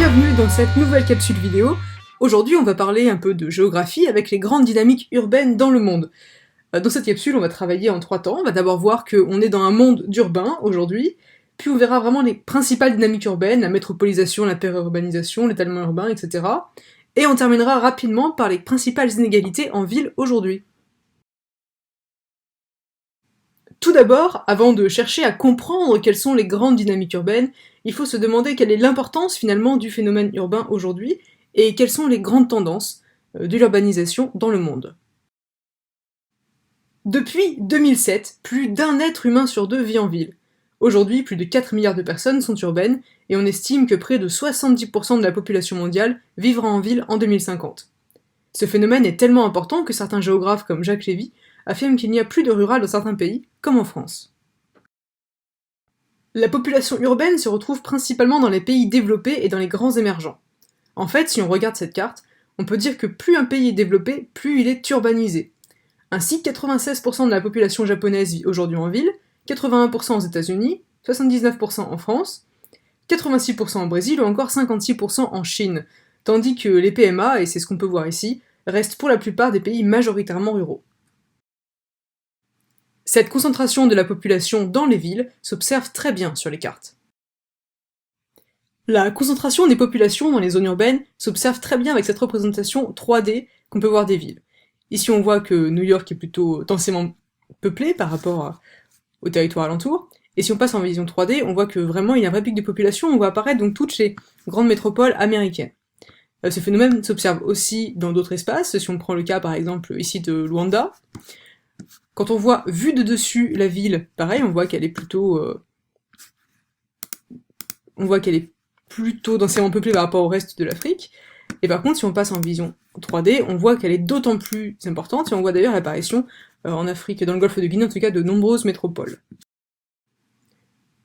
bienvenue dans cette nouvelle capsule vidéo. Aujourd'hui, on va parler un peu de géographie avec les grandes dynamiques urbaines dans le monde. Dans cette capsule, on va travailler en 3 temps. On va d'abord voir qu'on est dans un monde d'urbain aujourd'hui, puis on verra vraiment les principales dynamiques urbaines, la métropolisation, la périurbanisation, l'étalement urbain, etc. Et on terminera rapidement par les principales inégalités en ville aujourd'hui. Tout d'abord, avant de chercher à comprendre quelles sont les grandes dynamiques urbaines, il faut se demander quelle est l'importance finalement du phénomène urbain aujourd'hui et quelles sont les grandes tendances de l'urbanisation dans le monde. Depuis 2007, plus d'un être humain sur 2 vit en ville. Aujourd'hui, plus de 4 milliards de personnes sont urbaines et on estime que près de 70% de la population mondiale vivra en ville en 2050. Ce phénomène est tellement important que certains géographes comme Jacques Lévy affirment qu'il n'y a plus de rural dans certains pays, comme en France. La population urbaine se retrouve principalement dans les pays développés et dans les grands émergents. En fait, si on regarde cette carte, on peut dire que plus un pays est développé, plus il est urbanisé. Ainsi, 96% de la population japonaise vit aujourd'hui en ville, 81% aux États-Unis, 79% en France, 86% au Brésil ou encore 56% en Chine, tandis que les PMA, et c'est ce qu'on peut voir ici, restent pour la plupart des pays majoritairement ruraux. Cette concentration de la population dans les villes s'observe très bien sur les cartes. La concentration des populations dans les zones urbaines s'observe très bien avec cette représentation 3D qu'on peut voir des villes. Ici on voit que New York est plutôt densément peuplé par rapport au territoire alentour, et si on passe en vision 3D, on voit que vraiment il y a un vrai pic de population, on voit apparaître donc toutes les grandes métropoles américaines. Ce phénomène s'observe aussi dans d'autres espaces, si on prend le cas par exemple ici de Luanda. Quand on voit vue de dessus la ville, pareil, on voit qu'elle est plutôt densément peuplée par rapport au reste de l'Afrique. Et par contre, si on passe en vision 3D, on voit qu'elle est d'autant plus importante, et on voit d'ailleurs l'apparition en Afrique, dans le golfe de Guinée en tout cas, de nombreuses métropoles.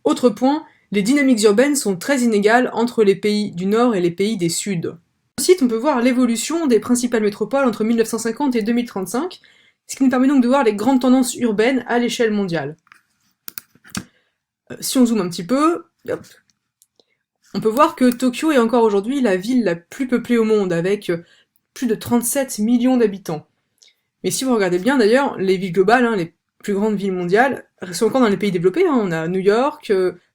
Autre point, les dynamiques urbaines sont très inégales entre les pays du Nord et les pays des Suds. Ensuite, on peut voir l'évolution des principales métropoles entre 1950 et 2035, ce qui nous permet donc de voir les grandes tendances urbaines à l'échelle mondiale. Si on zoome un petit peu, hop, on peut voir que Tokyo est encore aujourd'hui la ville la plus peuplée au monde, avec plus de 37 millions d'habitants. Mais si vous regardez bien d'ailleurs, les villes globales, les plus grandes villes mondiales, sont encore dans les pays développés, on a New York,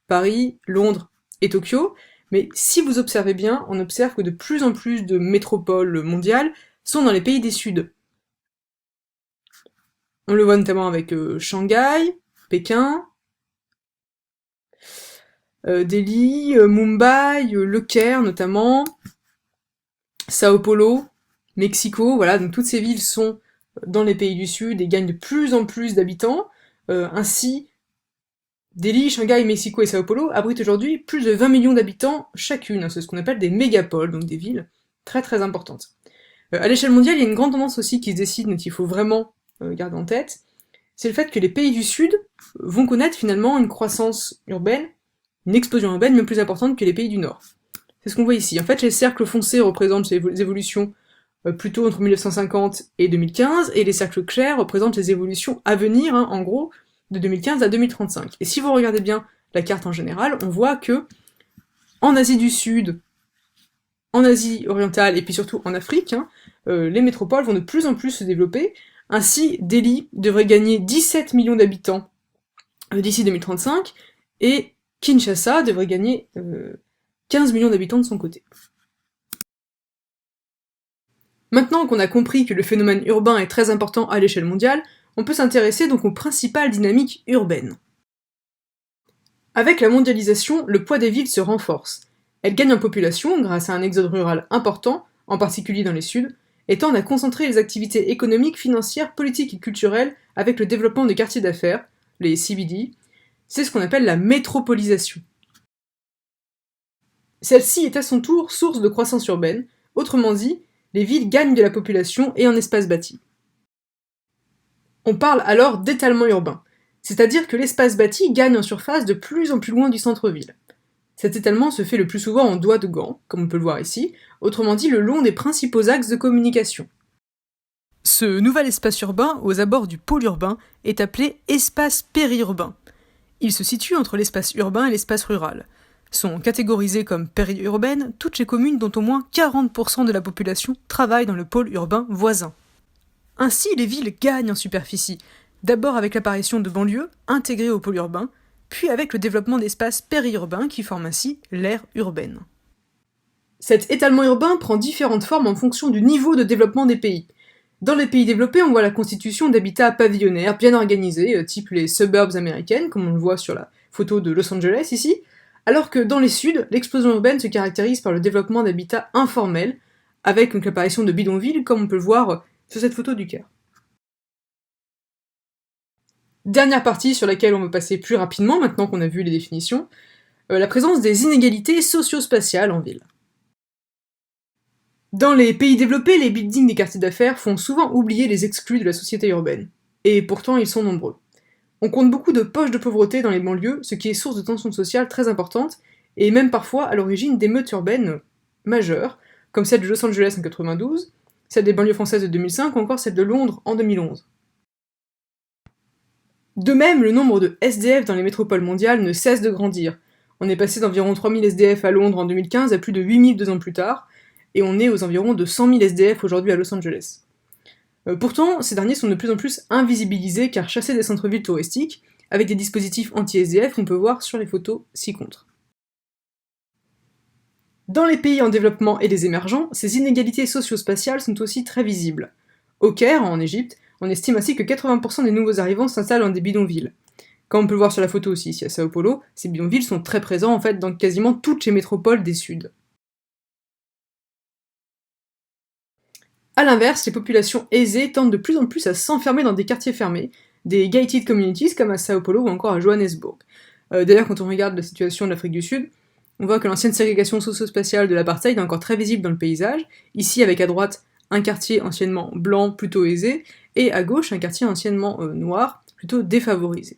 Paris, Londres et Tokyo, mais si vous observez bien, on observe que de plus en plus de métropoles mondiales sont dans les pays des Suds. On le voit notamment avec Shanghai, Pékin, Delhi, Mumbai, Le Caire notamment, Sao Paulo, Mexico, voilà, donc toutes ces villes sont dans les pays du Sud et gagnent de plus en plus d'habitants. Ainsi, Delhi, Shanghai, Mexico et Sao Paulo abritent aujourd'hui plus de 20 millions d'habitants chacune, c'est ce qu'on appelle des mégapoles, donc des villes très très importantes. À l'échelle mondiale, il y a une grande tendance aussi qui se dessine et qu'il faut vraiment garder en tête, c'est le fait que les pays du Sud vont connaître finalement une croissance urbaine, une explosion urbaine même plus importante que les pays du Nord. C'est ce qu'on voit ici. En fait, les cercles foncés représentent les évolutions plutôt entre 1950 et 2015, et les cercles clairs représentent les évolutions à venir, en gros, de 2015 à 2035. Et si vous regardez bien la carte en général, on voit que en Asie du Sud, en Asie orientale et puis surtout en Afrique, les métropoles vont de plus en plus se développer. Ainsi, Delhi devrait gagner 17 millions d'habitants d'ici 2035, et Kinshasa devrait gagner 15 millions d'habitants de son côté. Maintenant qu'on a compris que le phénomène urbain est très important à l'échelle mondiale, on peut s'intéresser donc aux principales dynamiques urbaines. Avec la mondialisation, le poids des villes se renforce. Elles gagnent en population grâce à un exode rural important, en particulier dans les Suds, et tendent à concentrer les activités économiques, financières, politiques et culturelles avec le développement des quartiers d'affaires, les CBD. C'est ce qu'on appelle la métropolisation. Celle-ci est à son tour source de croissance urbaine, autrement dit, les villes gagnent de la population et en espace bâti. On parle alors d'étalement urbain, c'est-à-dire que l'espace bâti gagne en surface de plus en plus loin du centre-ville. Cet étalement se fait le plus souvent en doigts de gants, comme on peut le voir ici, autrement dit le long des principaux axes de communication. Ce nouvel espace urbain, aux abords du pôle urbain, est appelé espace périurbain. Il se situe entre l'espace urbain et l'espace rural. sont catégorisées comme périurbaines toutes les communes dont au moins 40% de la population travaille dans le pôle urbain voisin. Ainsi, les villes gagnent en superficie, d'abord avec l'apparition de banlieues intégrées au pôle urbain, puis avec le développement d'espaces périurbains qui forment ainsi l'aire urbaine. Cet étalement urbain prend différentes formes en fonction du niveau de développement des pays. Dans les pays développés, on voit la constitution d'habitats pavillonnaires bien organisés, type les suburbs américaines, comme on le voit sur la photo de Los Angeles ici, alors que dans les suds, l'explosion urbaine se caractérise par le développement d'habitats informels, avec l'apparition de bidonvilles, comme on peut le voir sur cette photo du Caire. Dernière partie sur laquelle on va passer plus rapidement, maintenant qu'on a vu les définitions, la présence des inégalités socio-spatiales en ville. Dans les pays développés, les buildings des quartiers d'affaires font souvent oublier les exclus de la société urbaine. Et pourtant, ils sont nombreux. On compte beaucoup de poches de pauvreté dans les banlieues, ce qui est source de tensions sociales très importantes, et même parfois à l'origine d'émeutes urbaines majeures, comme celle de Los Angeles en 92, celle des banlieues françaises de 2005 ou encore celle de Londres en 2011. De même, le nombre de SDF dans les métropoles mondiales ne cesse de grandir. On est passé d'environ 3000 SDF à Londres en 2015 à plus de 8000 2 ans plus tard, et on est aux environs de 100 000 SDF aujourd'hui à Los Angeles. Pourtant, ces derniers sont de plus en plus invisibilisés car chassés des centres-villes touristiques, avec des dispositifs anti-SDF qu'on peut voir sur les photos ci-contre. Dans les pays en développement et les émergents, ces inégalités socio-spatiales sont aussi très visibles. Au Caire, en Égypte, on estime ainsi que 80% des nouveaux arrivants s'installent dans des bidonvilles. Comme on peut le voir sur la photo aussi ici à Sao Paulo, ces bidonvilles sont très présents en fait dans quasiment toutes les métropoles des Suds. A l'inverse, les populations aisées tendent de plus en plus à s'enfermer dans des quartiers fermés, des gated communities comme à Sao Paulo ou encore à Johannesburg. D'ailleurs, quand on regarde la situation de l'Afrique du Sud, on voit que l'ancienne ségrégation socio-spatiale de l'apartheid est encore très visible dans le paysage, ici avec à droite un quartier anciennement blanc plutôt aisé, et à gauche un quartier anciennement noir plutôt défavorisé.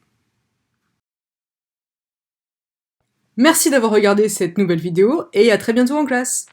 Merci d'avoir regardé cette nouvelle vidéo, et à très bientôt en classe!